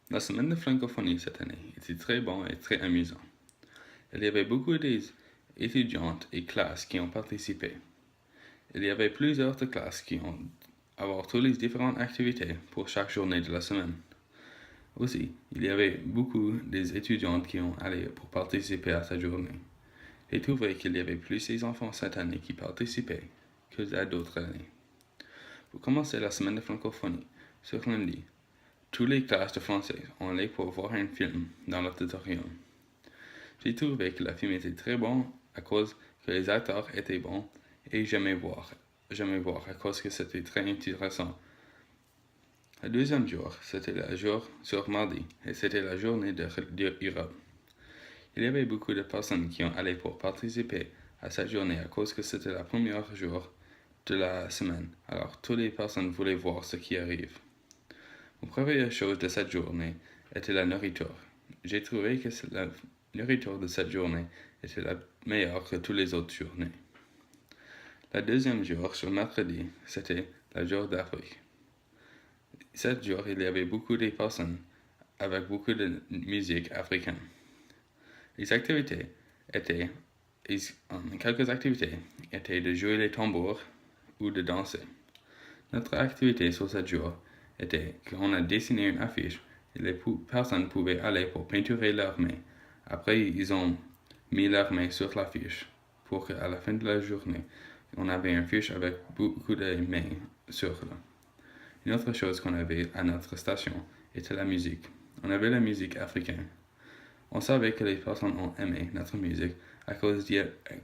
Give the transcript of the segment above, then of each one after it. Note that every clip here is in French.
La semaine de francophonie cette année était très bon et très amusant. Il y avait beaucoup d'étudiantes et classes qui ont participé. Il y avait plusieurs classes qui ont avoir toutes les différentes activités pour chaque journée de la semaine. Aussi, il y avait beaucoup des étudiantes qui ont allé pour participer à cette journée. J'ai trouvé qu'il y avait plus d'enfants cette année qui participaient que d'autres années. Pour commencer la semaine de francophonie, ce lundi, toutes les classes de français ont allé pour voir un film dans l'auditorium. J'ai trouvé que le film était très bon à cause que les acteurs étaient bons et j'aimais voir à cause que c'était très intéressant. Le deuxième jour, c'était le jour sur mardi et c'était la journée de Europe. Il y avait beaucoup de personnes qui ont allé pour participer à cette journée à cause que c'était le premier jour de la semaine, alors toutes les personnes voulaient voir ce qui arrive. La première chose de cette journée était la nourriture. J'ai trouvé que la nourriture de cette journée était la meilleure que toutes les autres journées. Le deuxième jour, sur mercredi, c'était le jour d'Afrique. Ce jour, il y avait beaucoup de personnes avec beaucoup de musique africaine. Les activités étaient, quelques activités étaient de jouer les tambours ou de danser. Notre activité sur ce jour était qu'on a dessiné une affiche et les personnes pouvaient aller pour peinturer leurs mains. Après, ils ont mis leurs mains sur l'affiche pour qu'à la fin de la journée, on avait une fiche avec beaucoup de mains sur là. Une autre chose qu'on avait à notre station était la musique. On avait la musique africaine. On savait que les personnes ont aimé notre musique à cause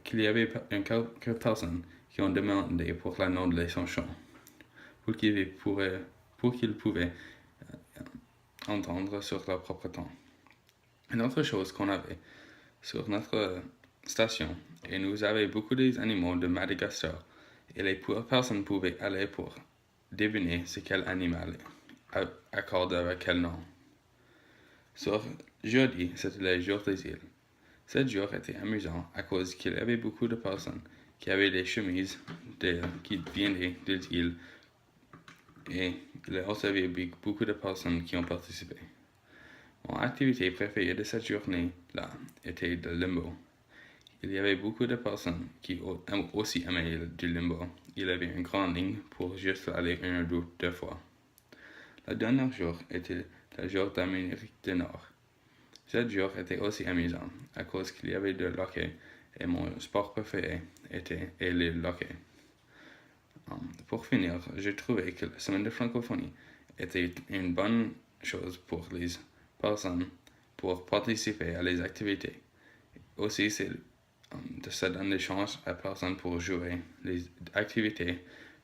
qu'il y avait quelques personnes qui ont demandé pour le nom de les chansons, pour qu'ils pouvaient entendre sur leur propre temps. Une autre chose qu'on avait sur notre station, et nous avions beaucoup d'animaux de Madagascar, et les personnes pouvaient aller pour deviner c'est quel animal accorde avec quel nom. Sur jeudi, c'était le jour des îles. Ce jour était amusant à cause qu'il y avait beaucoup de personnes qui avaient des chemises qui venaient des îles et il y avait beaucoup de personnes qui ont participé. Mon activité préférée de cette journée-là était le limbo. Il y avait beaucoup de personnes qui aussi aimaient du limbo. Il y avait une grande ligne pour juste aller une ou deux fois. Le dernier jour était le jour d'Amérique du Nord. Ce jour était aussi amusant à cause qu'il y avait de hockey et mon sport préféré était le hockey. Pour finir, j'ai trouvé que la semaine de francophonie était une bonne chose pour les personnes pour participer à les activités. Aussi, c'est de se donner des chances à personnes pour jouer les activités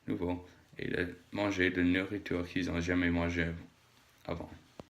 nouvelles et de manger de nourriture qu'ils n'ont jamais mangé avant.